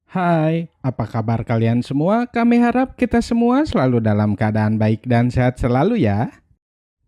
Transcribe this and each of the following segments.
Hai, apa kabar kalian semua? Kami harap kita semua selalu dalam keadaan baik dan sehat selalu ya.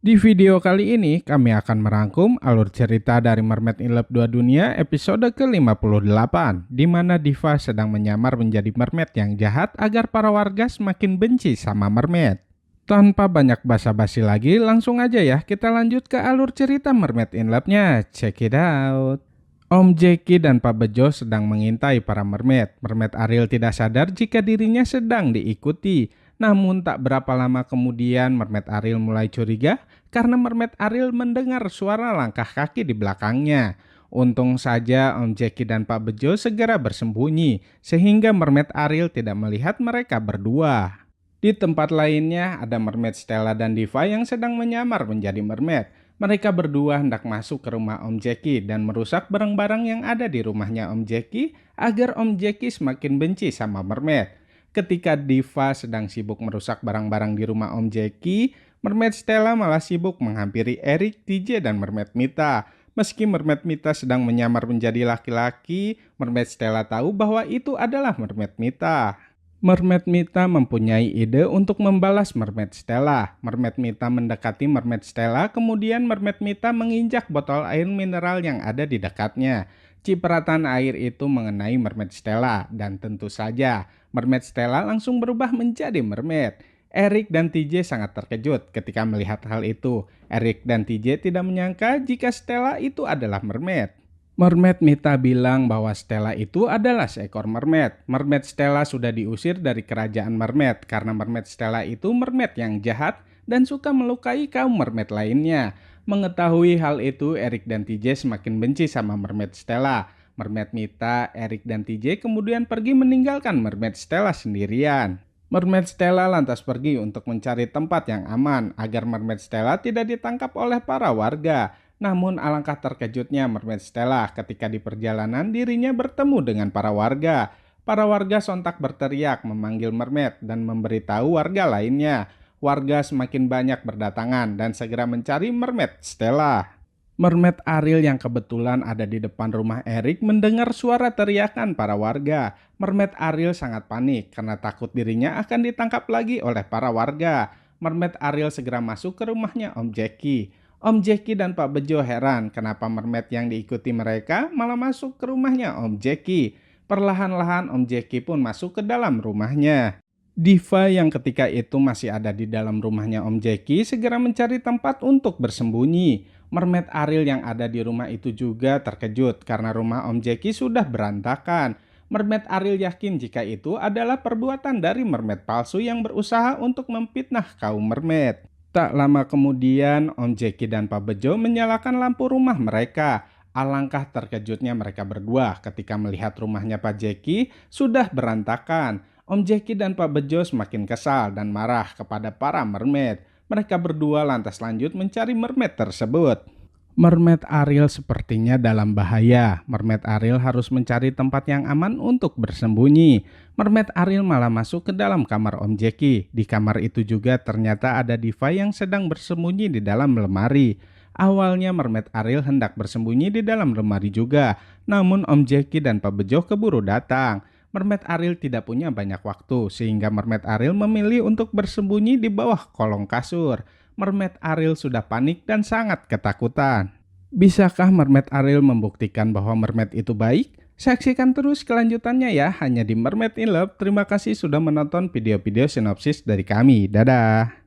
Di video kali ini, kami akan merangkum alur cerita dari Mermaid in Love 2 Dunia episode ke-58, di mana Diva sedang menyamar menjadi mermaid yang jahat agar para warga semakin benci sama mermaid. Tanpa banyak basa-basi lagi, langsung aja ya kita lanjut ke alur cerita Mermaid in Love-nya. Check it out. Om Jeki dan Pak Bejo sedang mengintai para mermaid. Mermaid Ariel tidak sadar jika dirinya sedang diikuti. Namun tak berapa lama kemudian Mermaid Ariel mulai curiga karena Mermaid Ariel mendengar suara langkah kaki di belakangnya. Untung saja Om Jeki dan Pak Bejo segera bersembunyi sehingga Mermaid Ariel tidak melihat mereka berdua. Di tempat lainnya ada Mermaid Stella dan Diva yang sedang menyamar menjadi mermaid. Mereka berdua hendak masuk ke rumah Om Jeki dan merusak barang-barang yang ada di rumahnya Om Jeki agar Om Jeki semakin benci sama mermaid. Ketika Diva sedang sibuk merusak barang-barang di rumah Om Jeki, Mermaid Stella malah sibuk menghampiri Eric, TJ, dan Mermaid Mita. Meski Mermaid Mita sedang menyamar menjadi laki-laki, Mermaid Stella tahu bahwa itu adalah Mermaid Mita. Mermaid Mita mempunyai ide untuk membalas Mermaid Stella. Mermaid Mita mendekati Mermaid Stella, kemudian Mermaid Mita menginjak botol air mineral yang ada di dekatnya. Cipratan air itu mengenai Mermaid Stella, dan tentu saja Mermaid Stella langsung berubah menjadi mermaid. Eric dan TJ sangat terkejut ketika melihat hal itu. Eric dan TJ tidak menyangka jika Stella itu adalah mermaid. Mermaid Mita bilang bahwa Stella itu adalah seekor mermaid. Mermaid Stella sudah diusir dari kerajaan mermaid karena Mermaid Stella itu mermaid yang jahat dan suka melukai kaum mermaid lainnya. Mengetahui hal itu, Eric dan TJ semakin benci sama Mermaid Stella. Mermaid Mita, Eric dan TJ kemudian pergi meninggalkan Mermaid Stella sendirian. Mermaid Stella lantas pergi untuk mencari tempat yang aman agar Mermaid Stella tidak ditangkap oleh para warga. Namun alangkah terkejutnya Mermaid Stella ketika di perjalanan dirinya bertemu dengan para warga. Para warga sontak berteriak memanggil Mermaid dan memberitahu warga lainnya. Warga semakin banyak berdatangan dan segera mencari Mermaid Stella. Mermaid Ariel yang kebetulan ada di depan rumah Eric mendengar suara teriakan para warga. Mermaid Ariel sangat panik karena takut dirinya akan ditangkap lagi oleh para warga. Mermaid Ariel segera masuk ke rumahnya Om Jeki. Om Jeki dan Pak Bejo heran kenapa mermaid yang diikuti mereka malah masuk ke rumahnya Om Jeki. Perlahan-lahan Om Jeki pun masuk ke dalam rumahnya. Diva yang ketika itu masih ada di dalam rumahnya Om Jeki segera mencari tempat untuk bersembunyi. Mermaid Ariel yang ada di rumah itu juga terkejut karena rumah Om Jeki sudah berantakan. Mermaid Ariel yakin jika itu adalah perbuatan dari mermaid palsu yang berusaha untuk memfitnah kaum mermaid. Tak lama kemudian, Om Jeki dan Pak Bejo menyalakan lampu rumah mereka. Alangkah terkejutnya mereka berdua ketika melihat rumahnya Pak Jeki sudah berantakan. Om Jeki dan Pak Bejo semakin kesal dan marah kepada para mermaid. Mereka berdua lantas lanjut mencari mermaid tersebut. Mermaid Ariel sepertinya dalam bahaya. Mermaid Ariel harus mencari tempat yang aman untuk bersembunyi. Mermaid Ariel malah masuk ke dalam kamar Om Jeki. Di kamar itu juga ternyata ada Diva yang sedang bersembunyi di dalam lemari. Awalnya Mermaid Ariel hendak bersembunyi di dalam lemari juga. Namun Om Jeki dan Pak Bejo keburu datang. Mermaid Ariel tidak punya banyak waktu sehingga Mermaid Ariel memilih untuk bersembunyi di bawah kolong kasur. Mermaid Ariel sudah panik dan sangat ketakutan. Bisakah Mermaid Ariel membuktikan bahwa mermaid itu baik? Saksikan terus kelanjutannya ya hanya di Mermaid in Love. Terima kasih sudah menonton video-video sinopsis dari kami. Dadah.